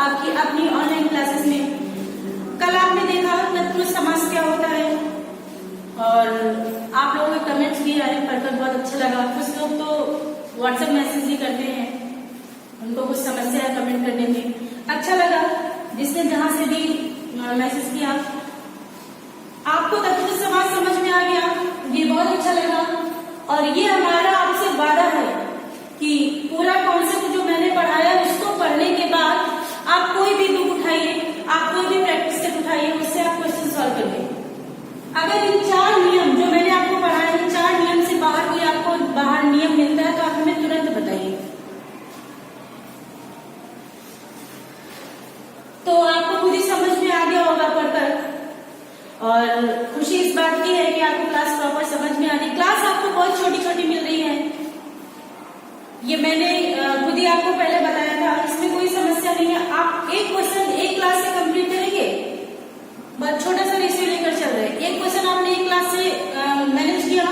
आपकी अपनी online classes में। कल आपने देखा तत्पुरुष समास क्या होता है और आप लोगों के कमेंट्स भी आए, पढ़कर बहुत अच्छा लगा। कुछ लोग तो व्हाट्सएप मैसेज भी करते हैं, उनको कुछ समस्या है कमेंट करने में, अच्छा लगा। जिसने जहां से भी मैसेज किया, आपको तत्पुरुष समास समझ में आ गया, ये बहुत अच्छा लगा। और ये हमारा आपसे वादा है कि पूरा कॉन्सेप्ट जो मैंने पढ़ाया उसको पढ़ने के बाद आप कोई भी बुक उठाइए, आप कोई भी प्रैक्टिस सेट उठाइए, उससे आप क्वेश्चन सॉल्व करिए। अगर इन 4 नियम जो मैंने आपको पढ़ाया, इन 4 नियम से बाहर कोई आपको बाहर नियम मिलता है तो आप हमें तुरंत बताइए। तो आपको खुद ही समझ में आ गया होगा पढ़कर। और खुशी इस बात की है कि आपको क्लास प्रॉपर समझ में आ रही। क्लास आपको बहुत छोटी छोटी मिल रही है, ये मैंने खुद ही आपको पहले बताया था, इसमें कोई समस्या नहीं है। आप एक क्वेश्चन एक क्लास से कंप्लीट करेंगे, बहुत छोटा सा रेशियो लेकर चल रहे हैं। एक क्वेश्चन आपने एक क्लास से मैनेज किया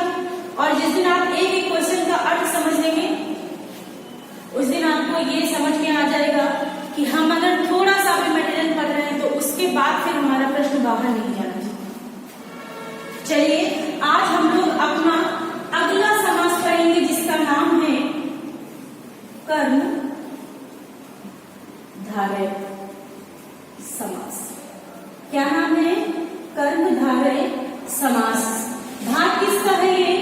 और जिस दिन आप एक एक क्वेश्चन का अर्थ समझ लेंगे, उस दिन आपको ये समझ में आ जाएगा कि हम अगर थोड़ा सा भी मटेरियल पढ़ रहे हैं तो उसके बाद फिर हमारा प्रश्न बाहर नहीं जाना चाहिए। चलिए आज हम लोग अपना अगला समास पढ़ेंगे जिसका नाम है कर्म धारय समास। क्या नाम है? कर्म धारय समास। भाग किसका है ये?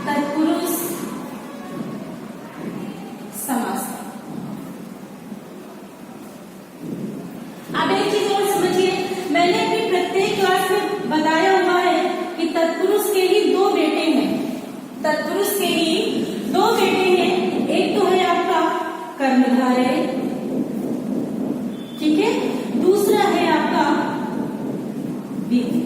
तत्पुरुष समास। अब एक चीज और समझिए, मैंने अपनी प्रत्येक क्लास में बताया हुआ है कि तत्पुरुष के ही 2 बेटे हैं। तत्पुरुष के ही 2 बेटे हैं, एक तो है आपका कर्मधारय, ठीक है, दूसरा है आपका विधि।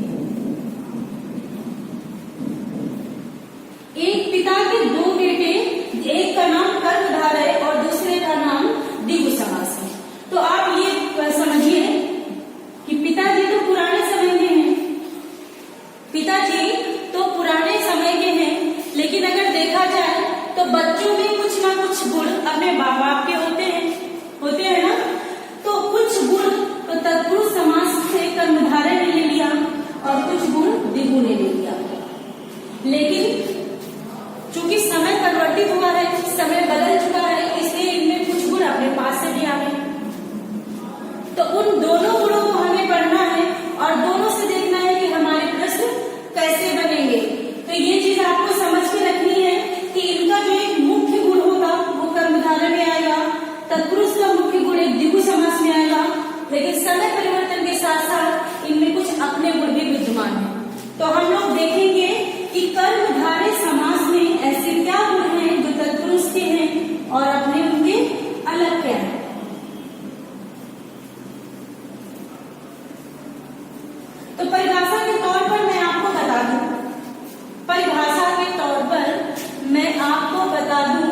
एक पिता के 2 बेटे, एक का नाम कर्मधारय और दूसरे का नाम द्विगु समास है। तो आप ये समझिए कि पिताजी तो पुराने समय के हैं, पिताजी तो पुराने समय के हैं, लेकिन अगर देखा जाए तो बच्चों में कुछ ना कुछ गुण अपने माँ बाप के होते हैं ना। तो कुछ गुण तो तत्पुरुष समास से कर्मधारय ने ले लिया और कुछ गुण द्विगु ने ले लिया। लेकिन चूंकि समय परिवर्तित हुआ है, समय बदल चुका है, इसलिए इनमें कुछ गुण अपने पास से भी आ गए। तो उन दोनों गुणों को हमें पढ़ना है और दोनों से देखना है कि हमारे प्रश्न कैसे बनेंगे। तो ये चीज आपको समझ के रखनी है कि इनका जो एक मुख्य गुण होगा वो कर्मधारय में आएगा, तत्पुरुष का मुख्य गुण एक द्विगु समास में आएगा, लेकिन समय परिवर्तन के साथ साथ इनमें कुछ अपने गुण भी विद्यमान है। तो हम लोग देखेंगे कि कर्मधारय समास में ऐसे क्या गुण हैं जो तत्पुरुष के हैं और अपने उनके अलग क्या है। तो परिभाषा के तौर पर मैं आपको बता दूं, परिभाषा के तौर पर मैं आपको बता दूं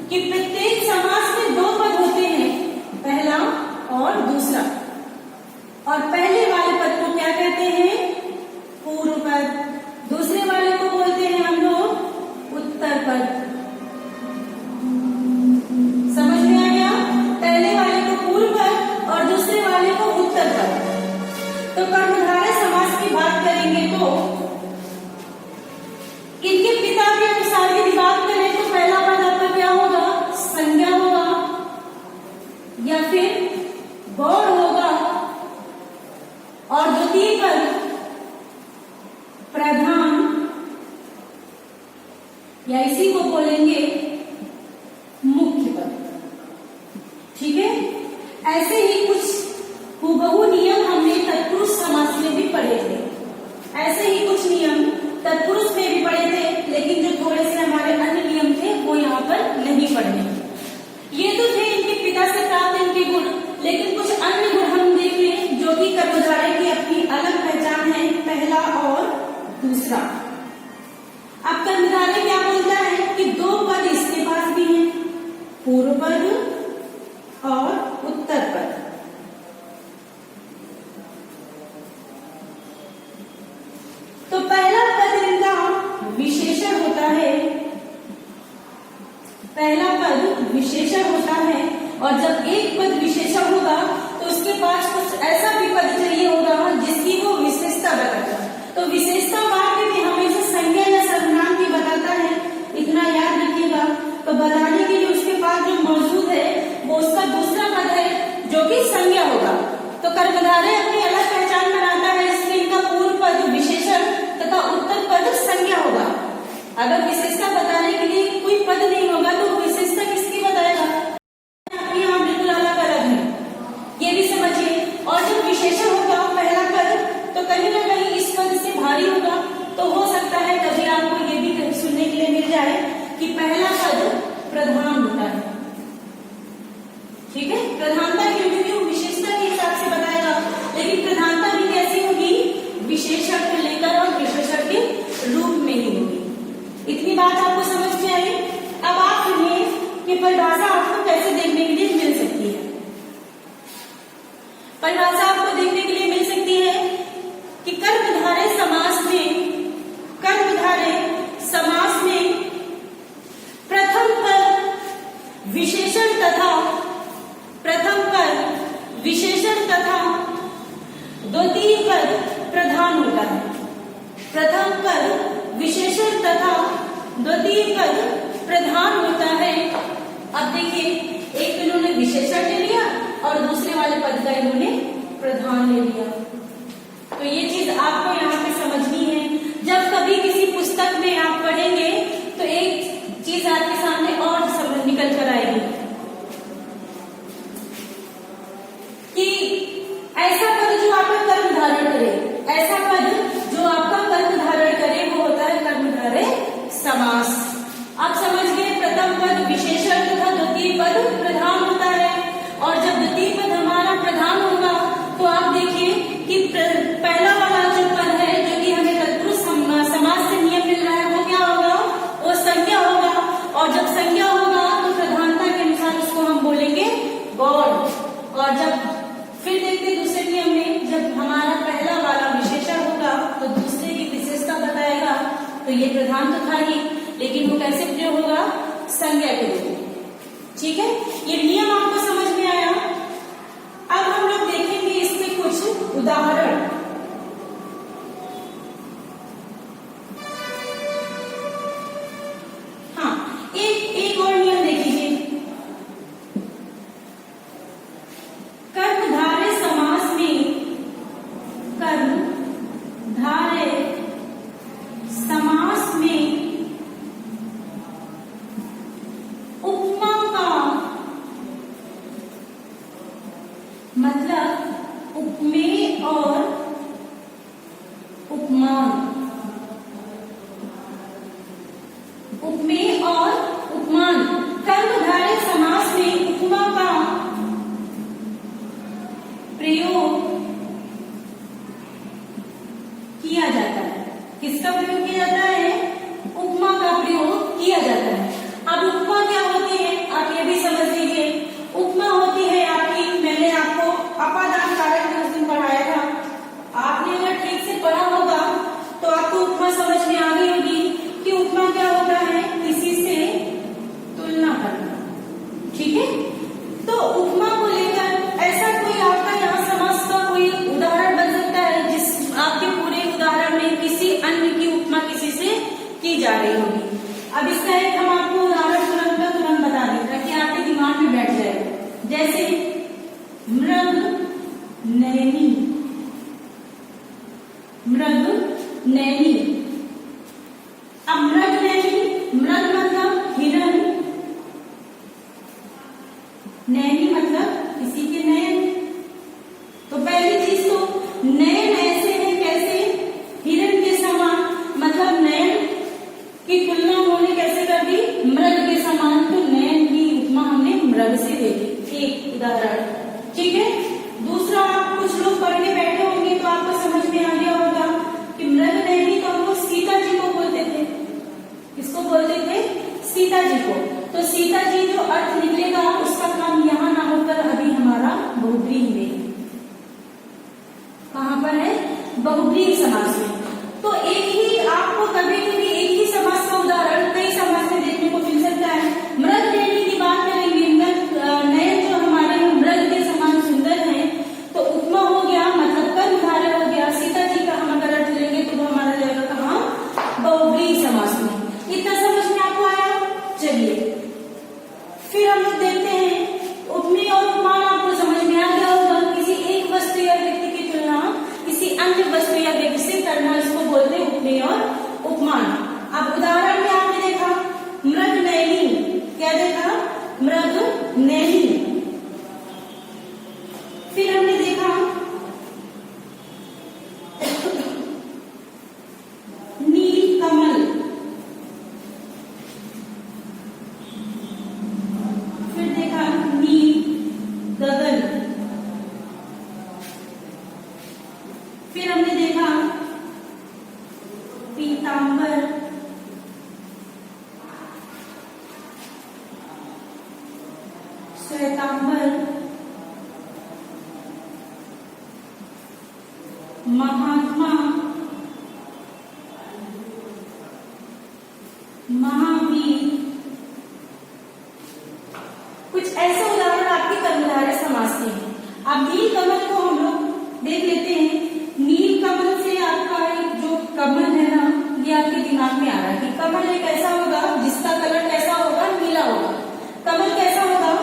कि प्रत्येक समास में 2 पद होते हैं, पहला और दूसरा। और पहले वाले पद को क्या कहते हैं? पूर्व पद। दूसरे वाले को बोलते हैं हम लोग उत्तर पद। समझ में आ गया? पहले वाले को पूर्व पद और दूसरे वाले को उत्तर पद। तो कर्मधारय समास की बात करेंगे तो इनके पिता के अनुसार यदि बात करें तो पहला पद आपका क्या होगा? संज्ञा होगा या फिर गौण होगा और द्वितीय पद प्रधान या इसी को बोलेंगे मुख्य पद। ठीक है, ऐसे ही कुछ हुबहू नियम हमने तत्पुरुष समास में भी पढ़े थे। ऐसे ही कुछ नियम तत्पुरुष में भी पढ़े थे, लेकिन जो थोड़े से हमारे अन्य नियम थे वो यहाँ पर नहीं पढ़ने। ये तो थे इनके पिता से प्राप्त इनके गुण, लेकिन कुछ अन्य गुण हम देख लें जो कि कर्मधारय की अपनी अलग पहचान है, पहला और दूसरा। अब कर्मधारय क्या बोलता है कि 2 पद इसके पास भी हैं, पूर्व पद और उत्तर पद। तो पहला पद इनका विशेषण होता है, पहला पद विशेषण होता है, और जब एक पद विशेषण तो विशेषता वाक्य भी हमेशा संज्ञा या सर्वनाम की बताता है, इतना याद रखिएगा। तो बताने के लिए उसके पास जो मौजूद है वो उसका दूसरा पद है जो कि संज्ञा होगा। तो कर्मधारय अपनी अलग पहचान बनाता है, इसलिए इनका पूर्व पद विशेषण तथा उत्तर पद संज्ञा होगा। अगर विशेषता बताने के लिए कोई पद नहीं होगा तो विशेषता किसकी बताएगा? यहाँ बिल्कुल अलग अलग है, ये भी समझिए। और जब विशेषण होगा पहला पद तो कहीं ना कहीं इस पद से भारी होगा, तो हो सकता है कभी आपको ये भी सुनने के लिए मिल जाए कि पहला पद प्रधान होता है। ठीक है, प्रधानता क्यों विशेषता के हिसाब से बताएगा, लेकिन प्रधानता भी कैसी होगी? विशेषण को लेकर और विशेषण के रूप में ही होगी। इतनी बात आपको समझ में आई। अब आप सुनिए कि परिभाषा आपको कैसे देखने के लिए मिल सकती है। परिभाषा आपको देखने के लिए मिल सकती है कि कर्मधारय समास में प्रथम पद विशेषण तथा द्वितीय पद प्रधान होता है। प्रथम पद विशेषण तथा द्वितीय पद प्रधान होता है। अब देखिए, एक इन्होंने विशेषण ले लिया और दूसरे वाले पद का इन्होंने प्रधान ले लिया। तो ये चीज आपको यहाँ पे समझनी है। जब कभी किसी पुस्तक में आप पढ़ेंगे तो एक चीज आपके सामने और समझ निकल कर आएगी कि ऐसा पद जो आपका कर्म धारण करे, ऐसा पद जो आपका कर्म धारण करे वो होता है कर्मधारय समास। आप समझ गए, प्रथम पद विशेषण तथा द्वितीय पद प्रधान होता है। और जब द्वितीय पद हमारा प्रधान होगा तो आप देखिए कि पहला वाला जो पद है जो कि हमें तत्पुरुष समास से नियम मिल रहा है वो क्या होगा? वो संज्ञा होगा। और जब संज्ञा होगा तो प्रधानता के अनुसार उसको हम बोलेंगे गौण। और जब फिर देखते दूसरे नियम में, जब हमारा पहला वाला विशेषण होगा तो दूसरे की विशेषता बताएगा। तो ये प्रधान तो था ही, लेकिन वो कैसे प्रयोग होगा? संज्ञा के रूप में। ठीक है, ये नियम आपको समझ में आया। अब हम लोग देखेंगे इसके कुछ उदाहरण। हाँ, एक और नियम देखिए। कर्मधारय समास में उपमा का मतलब उपमेय और उपमान। उपमेय और उपमान। कर्मधारय समास में उपमा का प्रयोग किया जाता है। किसका प्रयोग किया जाता है? उपमा का प्रयोग किया जाता है। अब उपमा क्या होती है आप ये भी समझ लीजिए। उपमा होती है आपकी, मैंने आपको अपादान कारक में उस दिन पढ़ाया था, आपने अगर ठीक से पढ़ा होगा तो आपको उपमा समझ में आ गई होगी कि उपमा क्या होता है? किसी से तुलना करना। ठीक है, तो उपमा को लेकर ऐसा कोई आपका यहाँ समास का कोई उदाहरण बन सकता है जिस आपके पूरे उदाहरण में किसी अन्य की उपमा किसी से की जा रही होगी। अब इसका एक हम आपको उदाहरण तुरंत बता दें ताकि आपके दिमाग में बैठ जाए। जैसे मृग नैनी। मृग नैनी। अब मृग नैनी, मृग मतलब हिरण, नैनी मतलब किसी के नयन। तो पहली चीज तो नयन ऐसे है कैसे? हिरण के समान, मतलब नयन की तुलना उन्होंने कैसे कर दी? मृग के समान। तो नयन की उपमा हमने मृग से देखी, एक उदाहरण। ठीक है, दूसरा आप कुछ लोग पढ़ के बैठे होंगे तो आपको समझ में आ गया होगा कि मृग नैनी तो हम लोग सीता जी को बोलते थे। किसको बोलते थे? सीता जी को। तो सीता जी जो अर्थ निकलेगा उसका काम यहाँ ना होकर अभी हमारा बहुब्रीहि में। कहाँ पर है? बहुब्रीहि समास में। तो एक ही आपको कभी कभी एक ही समास का उदाहरण कई समास में देखने को मिल सकता है। मृग नैनी की बात करेंगे, नयन जो हमारे मृग के समान सुंदर है, तो उपमा हो गया मतलब कर्मधारय हो गया। सीता जी का हम अगर अर्थ लेंगे तो वो उपमेय और उपमान। अब उदाहरण में आपने देखा मृग नैनी, क्या देखा? मृग नैनी। फिर हमने देखा नील कमल, फिर देखा नील गगन, फिर हमने देखा पीतांबर, श्वेतांबर, महात्मा, महावीर। कुछ ऐसे उदाहरण आपके कर्मधारय समास के हैं। अब नील कमल को हम लोग देख लेते हैं। नील कमल से आपका एक जो कमल है ना, ये आपके दिमाग में आ रहा है कि कमल एक ऐसा होगा जिसका कलर कैसा होगा? नीला होगा। कमल कैसा होगा?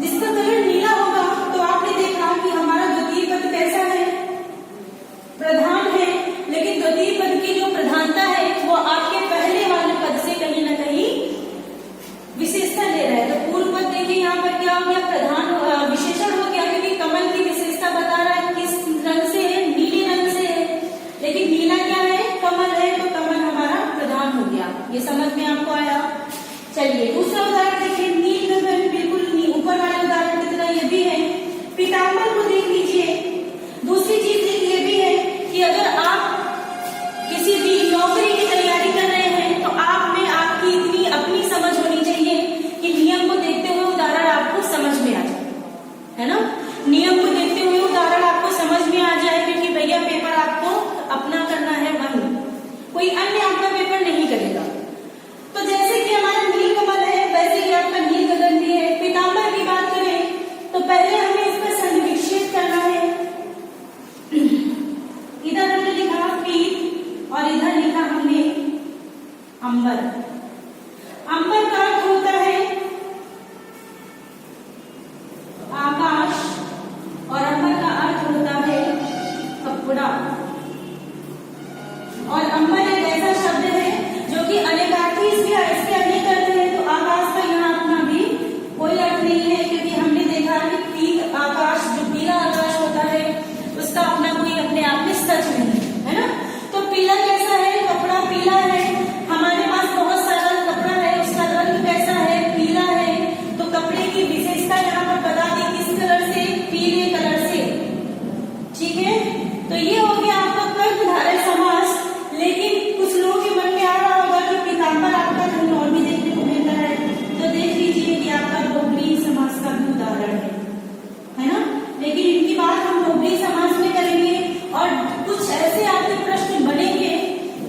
जिसका कलर नीला होगा। तो आपने देखा कि हमारा द्वितीय पद कैसा है? प्रधान है, लेकिन द्वितीय पद की जो प्रधानता है वो आपके पहले वाले पद से कहीं ना कहीं विशेषता ले रहा है। तो पूर्व पद देखिए यहाँ पर क्या हो गया? प्रधान विशेषण हो गया, क्योंकि कमल की विशेषता बता रहा है किस रंग से है? नीले रंग से है। लेकिन नीला क्या है? कमल है, तो कमल हमारा प्रधान हो गया। ये समझ में आपको आया? चलिए दूसरा उदाहरण देखिए, नील गगन, बिल्कुल ऊपर वाले उदाहरण की तरह ये भी है। पीतांबर को देख लीजिए। दूसरी चीज ये भी है कि अगर आप किसी भी नौकरी की तैयारी कर रहे हैं तो आप में आपकी इतनी अपनी समझ होनी चाहिए कि नियम को देखते हुए उदाहरण आपको समझ में आ जाए, है ना? नियम को देखते हुए उदाहरण आपको समझ में आ जाए, क्योंकि भैया पेपर आपको अपना करना है, वही कोई अन्य आपका पेपर नहीं करेगा। तो जैसे कि हमारा नील कमल है, वैसे ही आपका नील गगन भी है। पीतांबर की बात करें तो पहले हमें इसका संविच्छेद करना है। इधर हमने लिखा पीत और इधर लिखा हमने अंबर। अंबर का अर्थ होता है आकाश और अंबर का अर्थ होता है कपड़ा। और अंबर एक ऐसा शब्द है जो कि अनेकार्थी इसके अनेक अर्थ है। तो आकाश का यहाँ अपना भी कोई अर्थ नहीं है, क्योंकि हमने देखा कि पीत आकाश, जो पीला आकाश होता है, उसका अपना कोई अपने आप में सच नहीं है ना। तो पीला कैसा है? कपड़ा पीला है। हमारे पास बहुत सारा कपड़ा है, उसका रंग कैसा है? पीला है। तो कपड़े की विशेषता यहाँ पर बता दी, किस कलर से? पीले कलर से। ठीक है, तो ये हो गया आपका कर्मधारय समास। लेकिन कुछ लोगों के मन में आ रहा होगा कि पीतांबर आपका कहीं और भी देखने को मिलता है, तो देख लीजिए कि आपका बहुब्रीहि समास का भी उदाहरण है ना। लेकिन इनकी बात हम बहुब्रीहि समास में करेंगे, और कुछ ऐसे आपके प्रश्न बनेंगे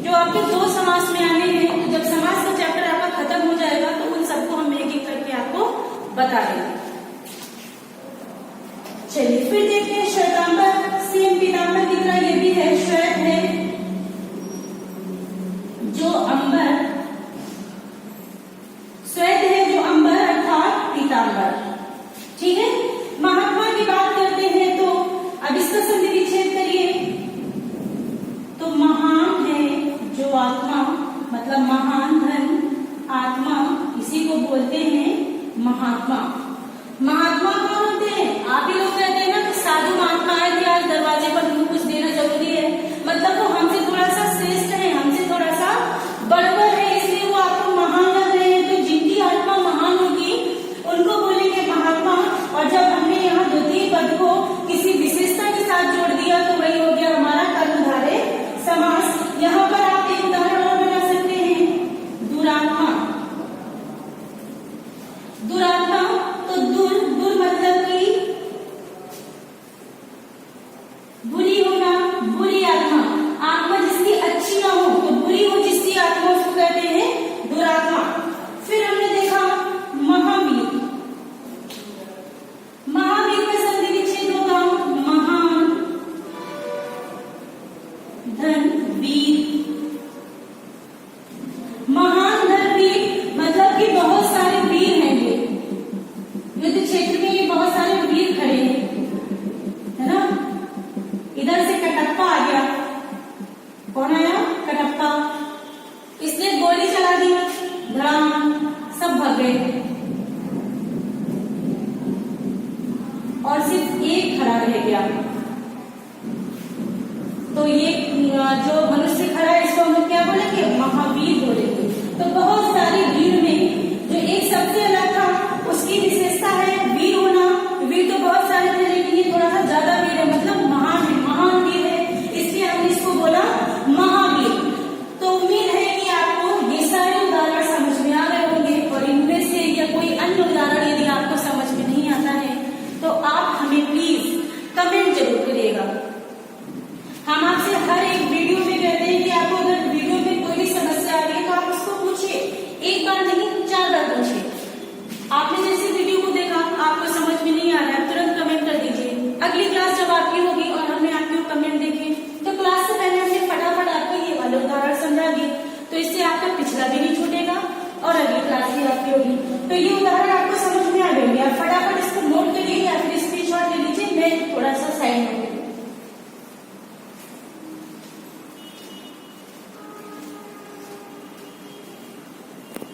जो आपके दो समास में आने हैं। तो जब समास का चैप्टर आपका खत्म हो जाएगा तो उन सबको हम एक एक करके आपको बता देंगे। चलिए फिर देखते हैं श्वेतांबर। सेम पीतांबर की तरह ये भी है, श्वेत है जो अंबर, श्वेत है जो अंबर अर्थात पीतांबर। ठीक है, महात्मा की बात करते हैं तो अब इसका संधि विच्छेद करिए। तो महान है जो आत्मा, मतलब महान धन आत्मा, इसी को बोलते हैं महात्मा। महात्मा कौन होते हैं? आप ही लोग कहते हैं ना कि साधु महात्मा आए थे आज दरवाजे पर, उनको कुछ देना जरूरी है। मतलब वो हमसे थोड़ा सा श्रेष्ठ है, हमसे थोड़ा सा बढ़कर है, इसलिए वो आपको महान लग रहे हैं। तो जिनकी आत्मा महान होगी उनको बोलेंगे महात्मा। और जब हमने यहाँ द्वितीय पद को किसी विशेषता के साथ जोड़ दिया तो वही हो गया हमारा कर्मधारय समास। यहाँ पर आप एक उदाहरण और बना सकते हैं, दुरात्मा। दुरात्मा और सिर्फ एक खड़ा रह गया, तो ये जो मनुष्य खड़ा है इसको हम क्या बोलेंगे? महावीर बोलेंगे। तो बहुत सारे वीर में जो एक सबसे अलग था उसकी विशेषता है वीर होना। वीर तो बहुत सारे थे लेकिन ये थोड़ा सा ज्यादा वीर है, मतलब महान है, महान वीर है, इसलिए हमने इसको बोला महावीर। तो उम्मीद है कि आपको ये सारे उदाहरण समझ में आ गए होंगे, और इनमें से या कोई अन्य उदाहरण यदि आपको समझ में नहीं आता है तो आप हमें प्लीज कमेंट जरूर करिएगा। हम आपसे हर एक वीडियो में कहते हैं कि आपको अगर वीडियो में कोई भी समस्या आ रही है तो आप उसको पूछिए, एक बार नहीं 4 बार पूछिए। आपने जैसे वीडियो को देखा, आपको समझ में नहीं आ रहा है, तुरंत कमेंट कर दीजिए। अगली क्लास जब आपकी होगी और हमने आपके कमेंट देखे तो क्लास से पहले हमने फटाफट आपको ये वाले उदाहरण समझा दिए, तो इससे आपका पिछला भी नहीं छूटेगा और अगली क्लास भी आपकी होगी। तो ये उदाहरण